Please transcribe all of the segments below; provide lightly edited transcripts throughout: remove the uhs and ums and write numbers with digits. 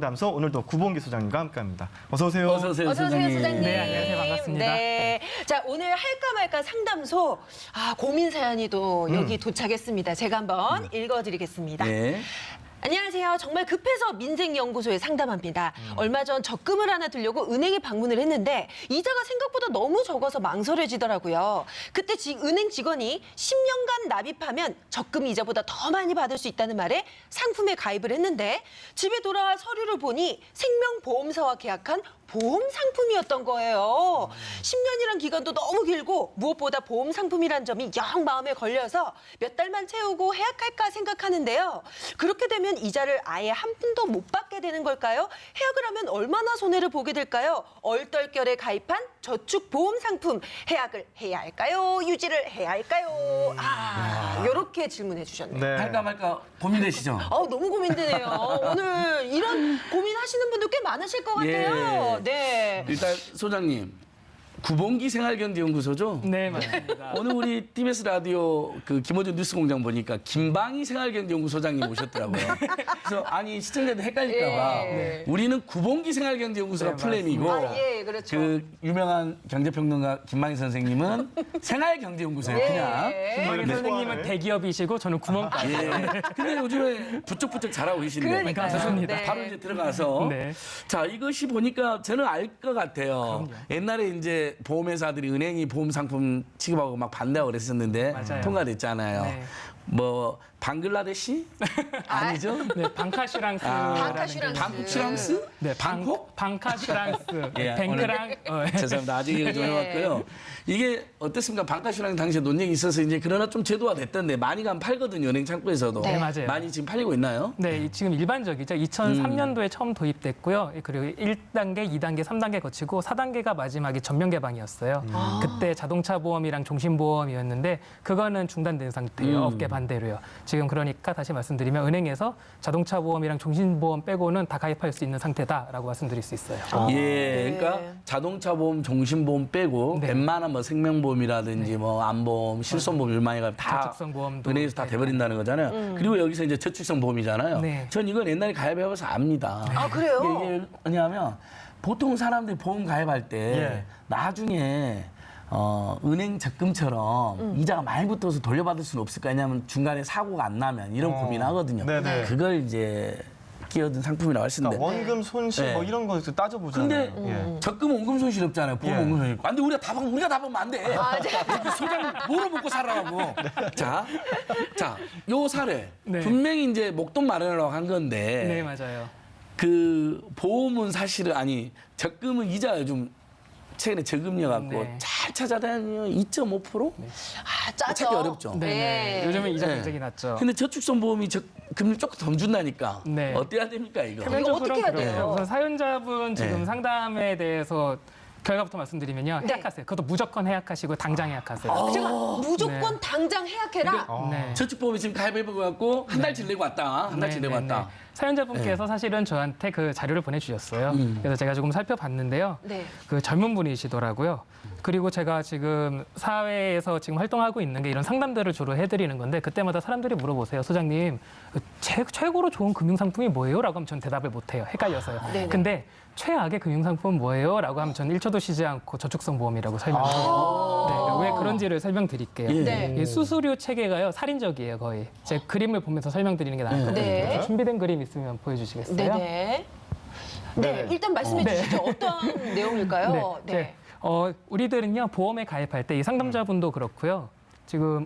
상담소 오늘도 구봉기 소장님과 함께합니다. 어서 오세요. 어서 오세요, 소장님. 네, 안녕하세요. 반갑습니다. 네. 자, 오늘 할까 말까 상담소 고민 사연이 또 여기 도착했습니다. 제가 한번 읽어드리겠습니다. 네. 안녕하세요. 정말 급해서 민생연구소에 상담합니다. 얼마 전 적금을 하나 들려고 은행에 방문을 했는데 이자가 생각보다 너무 적어서 망설여지더라고요. 그때 은행 직원이 10년간 납입하면 적금 이자보다 더 많이 받을 수 있다는 말에 상품에 가입을 했는데 집에 돌아와 서류를 보니 생명보험사와 계약한 보험 상품이었던 거예요. 10년이란 기간도 너무 길고 무엇보다 보험 상품이란 점이 영 마음에 걸려서 몇 달만 채우고 해약할까 생각하는데요. 그렇게 되면 이자를 아예 한 푼도 못 받게 되는 걸까요? 해약을 하면 얼마나 손해를 보게 될까요? 얼떨결에 가입한 저축보험 상품 해약을 해야 할까요? 유지를 해야 할까요? 이렇게 질문해 주셨네요. 네. 할까 말까 고민되시죠? 너무 고민되네요. 오늘 이런 고민하시는 분들 꽤 많으실 것 같아요. 예. 네. 일단 소장님, 구봉기 생활경제연구소죠? 네, 맞습니다. 오늘 우리 TBS 라디오 그 김어준 뉴스공장 보니까 김방희 생활경제연구소장님 오셨더라고요. 그래서 아니 시청자들 헷갈릴까봐 예. 우리는 구봉기 생활경제연구소가 네, 플레임이고 예, 그렇죠. 그 유명한 경제평론가 김방희 선생님은 생활경제연구소예요. 그냥. 김학의 네. 선생님은 대기업이시고 저는 구멍가게. 예. 근데 요즘에 부쩍부쩍 잘하고 계신데. 그러니까요. 맞습니다. 네. 바로 이제 들어가서. 네. 자, 이것이 보니까 저는 알 것 같아요. 옛날에 이제 보험회사들이 은행이 보험 상품 취급하고 막 반대하고 그랬었는데 맞아요. 통과됐잖아요. 네. 뭐 방글라데시? 아니죠? 네, 방카슈랑스. 방카슈랑스. 방콕시랑스? 네, 방콕? 방카슈랑스. 예, 뱅크랑. 죄송합니다. 아직 얘기 좀 예. 해봤고요. 이게 어떻습니까? 방카슈랑 당시에 논쟁이 있어서 이제 그러나 좀 제도화 됐던데 많이 가면 팔거든요. 은행 창구에서도. 네, 맞아요. 많이 지금 팔리고 있나요? 네, 지금 일반적이죠. 2003년도에 처음 도입됐고요. 그리고 1단계, 2단계, 3단계 거치고 4단계가 마지막에 전면 개방이었어요. 그때 자동차 보험이랑 종신보험이었는데 그거는 중단된 상태예요. 업계 반대로요. 지금 그러니까 다시 말씀드리면 은행에서 자동차 보험이랑 종신보험 빼고는 다 가입할 수 있는 상태다라고 말씀드릴 수 있어요. 예, 그러니까 자동차 보험, 종신보험 빼고 네. 웬만한 뭐 생명보험이라든지 뭐 안보험, 실손보험 얼마가 다 저축성 보험도 은행에서 다 네. 돼버린다는 거잖아요. 그리고 여기서 이제 저축성 보험이잖아요. 네. 전 이건 옛날에 가입해봐서 압니다. 그래요? 이게 뭐냐면 보통 사람들이 보험 가입할 때 예. 나중에 은행 적금처럼 이자가 많이 붙어서 돌려받을 수는 없을까? 왜냐하면 중간에 사고가 안 나면 이런 고민하거든요. 네네. 그걸 이제 끼어든 상품이라고 하시는데. 그러니까 원금 손실 네. 뭐 이런 거 따져보잖아요. 근데 예. 적금 원금 손실 없잖아요. 보험 예. 원금 손실. 근데 우리가 다 보면 안 돼. 그 소장 뭐로 먹고 살아라고. 자, 요 사례 네. 분명히 이제 목돈 마련하려고 한 건데. 네, 맞아요. 그 보험은 사실은 적금은 이자가 좀 최근에 저금리갖고 네. 잘 찾아다니면 2.5%? 짜죠. 찾기 어렵죠. 네. 요즘은 이자 네. 굉장히 낮죠. 근데 저축성 보험이 금리 조금 더 준다니까. 네. 어때야 됩니까 이거? 표면적으로는 어떻게 해야 그래요. 돼요? 우선 사연자분 지금 네. 상담에 대해서 결과부터 말씀드리면요. 네. 해약하세요. 그것도 무조건 해약하시고 당장 해약하세요. 제가 무조건 네. 당장 해약해라. 네. 저축보험이 지금 가입해보고 한 달치 내고 왔다. 한 달치 내고 왔다. 사연자분께서 사실은 저한테 그 자료를 보내주셨어요. 그래서 제가 조금 살펴봤는데요. 네. 그 젊은 분이시더라고요. 그리고 제가 지금 사회에서 지금 활동하고 있는 게 이런 상담들을 주로 해드리는 건데 그때마다 사람들이 물어보세요. 소장님, 최고로 좋은 금융상품이 뭐예요? 라고 하면 전 대답을 못해요. 헷갈려서요. 네네. 근데 최악의 금융상품은 뭐예요? 라고 하면 저는 1초도 쉬지 않고 저축성 보험이라고 설명드려요. 네, 왜 그런지를 설명드릴게요. 예. 네. 이 수수료 체계가요. 살인적이에요, 거의. 제 그림을 보면서 설명드리는 게 나을 것 같아요. 네. 준비된 그림 있으면 보여주시겠어요? 네네. 네, 일단 말씀해 주시죠. 어떤 내용일까요? 네. 우리들은요 보험에 가입할 때 이 상담자분도 그렇고요. 지금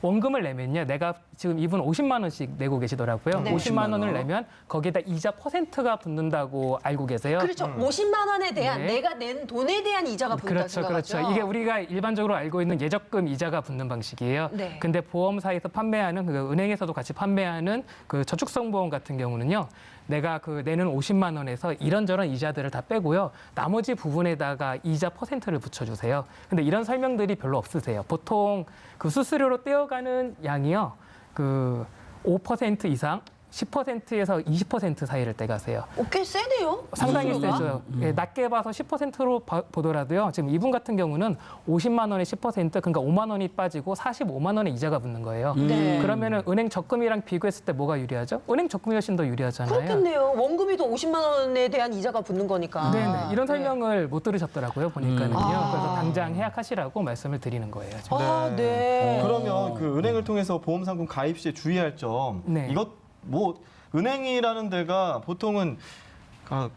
원금을 내면요, 내가 지금 이분 50만 원씩 내고 계시더라고요. 네. 50만 원을 내면 거기에다 이자 %가 붙는다고 알고 계세요? 그렇죠. 50만 원에 대한 네. 내가 낸 돈에 대한 이자가 붙는다 그렇죠, 생각하죠. 그렇죠. 이게 우리가 일반적으로 알고 있는 예적금 이자가 붙는 방식이에요. 네. 근데 보험사에서 판매하는 그 은행에서도 같이 판매하는 그 저축성 보험 같은 경우는요, 내가 그 내는 50만 원에서 이런저런 이자들을 다 빼고요, 나머지 부분에다가 이자 %를 붙여주세요. 근데 이런 설명들이 별로 없으세요. 보통 그 수수료로 떼어가는 양이요, 그 5% 이상. 10%에서 20% 사이를 떼가세요. 꽤 세네요. 상당히 수수료가? 세죠. 예, 낮게 봐서 10%로 보더라도요. 지금 이분 같은 경우는 50만 원에 10% 그러니까 5만 원이 빠지고 45만 원의 이자가 붙는 거예요. 네. 그러면은 은행 적금이랑 비교했을 때 뭐가 유리하죠? 은행 적금이 훨씬 더 유리하잖아요. 그렇겠네요. 원금이도 50만 원에 대한 이자가 붙는 거니까. 네네. 이런 설명을 못 들으셨더라고요. 보니까는요. 그래서 당장 해약하시라고 말씀을 드리는 거예요. 지금. 아, 네. 그러면 그 은행을 통해서 보험 상품 가입 시에 주의할 점 네. 이것 뭐 은행이라는 데가 보통은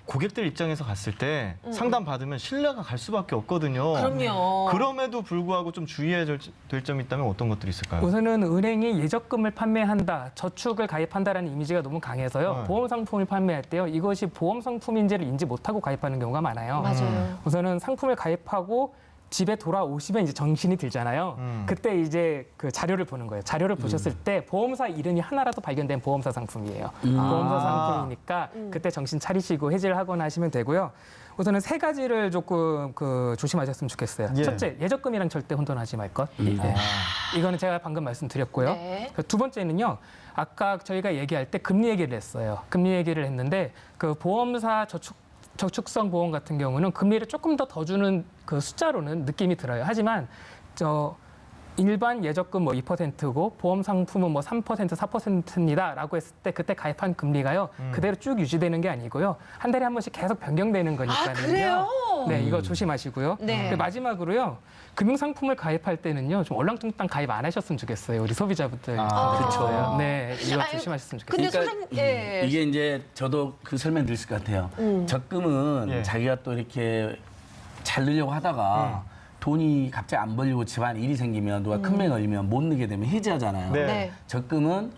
고객들 입장에서 갔을 때 상담 받으면 신뢰가 갈 수밖에 없거든요. 그럼요. 그럼에도 불구하고 좀 주의해야 될 점이 있다면 어떤 것들이 있을까요? 우선은 은행이 예적금을 판매한다, 저축을 가입한다라는 이미지가 너무 강해서요. 네. 보험 상품을 판매할 때요. 이것이 보험 상품인지를 인지 못하고 가입하는 경우가 많아요. 맞아요. 우선은 상품을 가입하고 집에 돌아오시면 이제 정신이 들잖아요. 그때 이제 그 자료를 보는 거예요. 자료를 보셨을 때 보험사 이름이 하나라도 발견된 보험사 상품이에요. 보험사 상품이니까 그때 정신 차리시고 해지를 하거나 하시면 되고요. 우선은 세 가지를 조금 조심하셨으면 좋겠어요. 예. 첫째, 예적금이랑 절대 혼돈하지 말 것. 네. 이거는 제가 방금 말씀드렸고요. 네. 두 번째는요. 아까 저희가 얘기할 때 금리 얘기를 했어요. 금리 얘기를 했는데 그 보험사 저축성 보험 같은 경우는 금리를 조금 더 주는 그 숫자로는 느낌이 들어요. 하지만 일반 예적금 2%고 보험 상품은 3%, 4%입니다라고 했을 때 그때 가입한 금리가요. 그대로 쭉 유지되는 게 아니고요. 한 달에 한 번씩 계속 변경되는 거니까요. 아, 그래요? 네, 이거 조심하시고요. 네. 그리고 마지막으로요. 금융상품을 가입할 때는요. 좀 얼렁뚱땅 가입 안 하셨으면 좋겠어요. 우리 소비자분들. 그렇죠. 네, 이거 아유, 조심하셨으면 좋겠어요. 근데 그러니까 소장님, 예. 이게 이제 저도 그 설명 드릴 것 같아요. 적금은 예. 자기가 또 이렇게 잘 넣으려고 하다가 돈이 갑자기 안 벌리고 집안 일이 생기면 누가 큰 맹 걸리면 못 넣게 되면 해지하잖아요. 네. 네. 적금은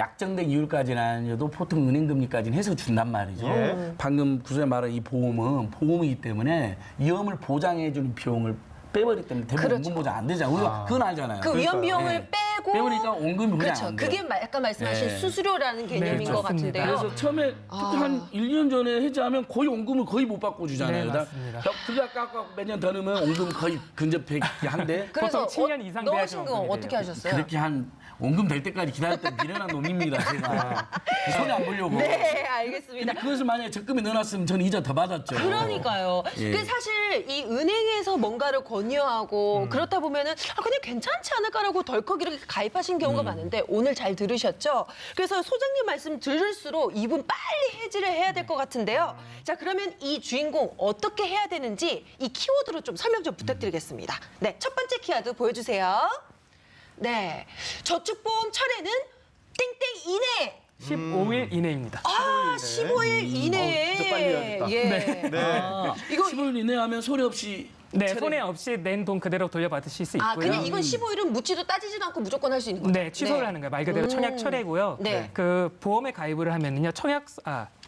약정된 이율까지는 아니어도 보통 은행 금리까지는 해서 준단 말이죠. 예. 방금 구조에 말한 이 보험은 보험이기 때문에 위험을 보장해주는 비용을 빼버리기 때문에 대부분 그렇죠. 원금 보장 안 되잖아요. 우리가 그건 알잖아요. 그 위험 비용을 네. 빼고 빼버리니까 원금이 보장 그렇죠. 안 돼요. 그게 약간 말씀하신 네. 수수료라는 개념인 것 맞습니다. 같은데요. 그래서 처음에 특히 한 1년 전에 해지하면 거의 원금을 거의 못 받고 주잖아요. 네, 맞습니다. 그게 아까 몇 년 더 넣으면 원금 거의 근접해 한데 그래서 보통 7년 이상 돼야 넣으신 거 원금이 어떻게 돼요. 하셨어요? 그렇게 한 원금 될 때까지 기다렸던 미련한 놈입니다. 제가 손에 안 보려고. 네, 알겠습니다. 근데 그것을 만약에 적금에 넣어놨으면 저는 이자 더 받았죠. 그러니까요. 예. 그 사실 이 은행에서 뭔가를 권유하고 그렇다 보면은 그냥 괜찮지 않을까라고 덜컥 이렇게 가입하신 경우가 많은데 오늘 잘 들으셨죠? 그래서 소장님 말씀 들을수록 이분 빨리 해지를 해야 될 것 같은데요. 자, 그러면 이 주인공 어떻게 해야 되는지 이 키워드로 좀 설명 좀 부탁드리겠습니다. 네, 첫 번째 키워드 보여주세요. 네, 저축보험 철회는 땡땡 이내. 15일 이내입니다. 아, 15일 이내에. 진짜 빨리 해야겠다. 예. 이거 10월 이내 하면 소리 없이 네, 체류- 손해 없이 낸 돈 그대로 돌려받으실 수 있고요. 아, 그냥 이건 15일은 묻지도 따지지도 않고 무조건 할 수 있는 거죠? 네, 취소를 하는 거예요. 말 그대로 청약 철회고요. 네. 그 보험에 가입을 하면은요,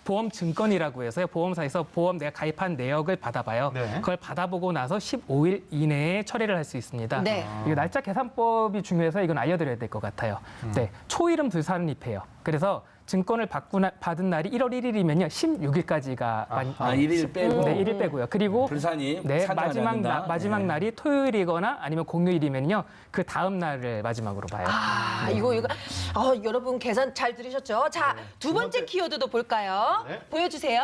보험 증권이라고 해서요. 보험사에서 보험 내가 가입한 내역을 받아봐요. 네. 그걸 받아보고 나서 15일 이내에 처리를 할 수 있습니다. 네. 이게 날짜 계산법이 중요해서 이건 알려드려야 될 것 같아요. 네, 초일은 불산입해요. 그래서 증권을 받은 날이 1월 1일이면요, 16일까지가 1일 빼고 네, 1일 빼고요. 그리고 불산이 네, 산정하지 않는다. 마지막 네. 날이 토요일이거나 아니면 공휴일이면요, 그 다음 날을 마지막으로 봐요. 아, 이거. 여러분 계산 잘 들으셨죠? 자, 두 번째 키워드도 볼까요? 네. 보여주세요.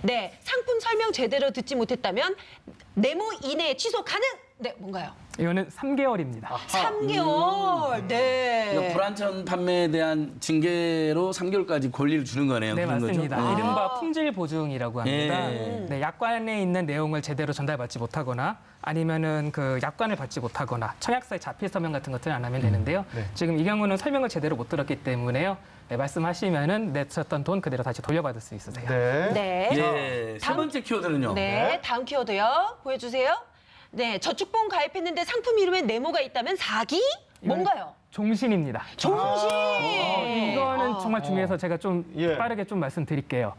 네, 상품 설명 제대로 듣지 못했다면 네모 이내에 취소 가능. 네, 뭔가요? 이거는 3개월입니다. 3개월. 네. 그러니까 불안전 판매에 대한 징계로 3개월까지 권리를 주는 거네요. 네, 그런 맞습니다. 거죠? 이른바 품질 보증이라고 합니다. 예. 네, 약관에 있는 내용을 제대로 전달받지 못하거나 아니면은 그 약관을 받지 못하거나 청약서에 자필 서명 같은 것들을 안 하면 되는데요. 네. 지금 이 경우는 설명을 제대로 못 들었기 때문에요. 네, 말씀하시면은 내셨던 돈 그대로 다시 돌려받을 수 있으세요. 네. 네. 예. 세 번째 키워드는요. 네, 다음 키워드요. 보여주세요. 네, 저축보험 가입했는데 상품 이름에 네모가 있다면 사기? 뭔가요? 종신입니다. 종신. 이거는 정말 중요해서 제가 좀 예. 빠르게 좀 말씀드릴게요.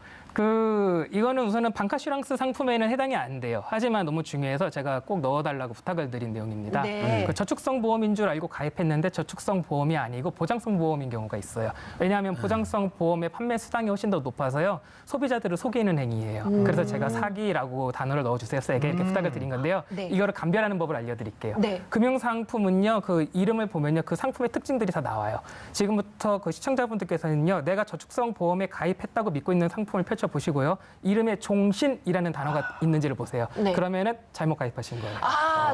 이거는 우선은 방카슈랑스 상품에는 해당이 안 돼요. 하지만 너무 중요해서 제가 꼭 넣어달라고 부탁을 드린 내용입니다. 네. 그 저축성 보험인 줄 알고 가입했는데 저축성 보험이 아니고 보장성 보험인 경우가 있어요. 왜냐하면 보장성 보험의 판매 수당이 훨씬 더 높아서요. 소비자들을 속이는 행위예요. 그래서 제가 사기라고 단어를 넣어주세요. 세게 이렇게 부탁을 드린 건데요. 네. 이거를 감별하는 법을 알려드릴게요. 네. 금융상품은요. 그 이름을 보면요. 그 상품 상품의 특징들이 다 나와요. 지금부터 그 시청자분들께서는요, 내가 저축성 보험에 가입했다고 믿고 있는 상품을 펼쳐보시고요. 이름에 종신이라는 단어가 있는지를 보세요. 네. 그러면은 잘못 가입하신 거예요.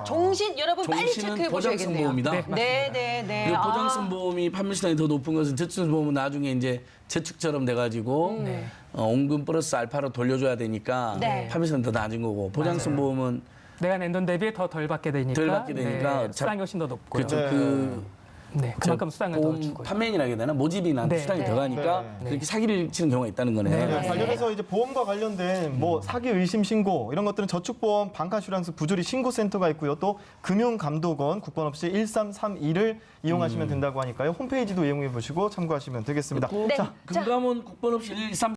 종신 여러분 빨리 종신은 체크해 보장성 보셔야겠네요. 보험이다. 네, 네. 그리고 보장성 보험이 판매 시장이 더 높은 것은 저축성 보험은 나중에 이제 저축처럼 돼가지고 네. 원금 플러스 알파로 돌려줘야 되니까 네. 판매 시장이 더 낮은 거고 보장성 보험은 내가 낸 돈 대비 더 덜 받게 되니까, 덜 받게 되니까 네, 수당이 훨씬 더 높고요. 그렇죠. 네. 그만큼 수당을 더 보험 주고요. 판매인이라 해야 되나 모집이나 네. 수당이 네. 더 가니까 네. 그렇게 사기를 치는 경우가 있다는 거네요. 네, 관련해서 이제 보험과 관련된 뭐 사기 의심 신고 이런 것들은 저축보험 방카슈랑스 부조리 신고센터가 있고요. 또 금융감독원 국번 없이 1332를 이용하시면 된다고 하니까요. 홈페이지도 이용해 보시고 참고하시면 되겠습니다. 그리고 네. 금감원 국번 없이 113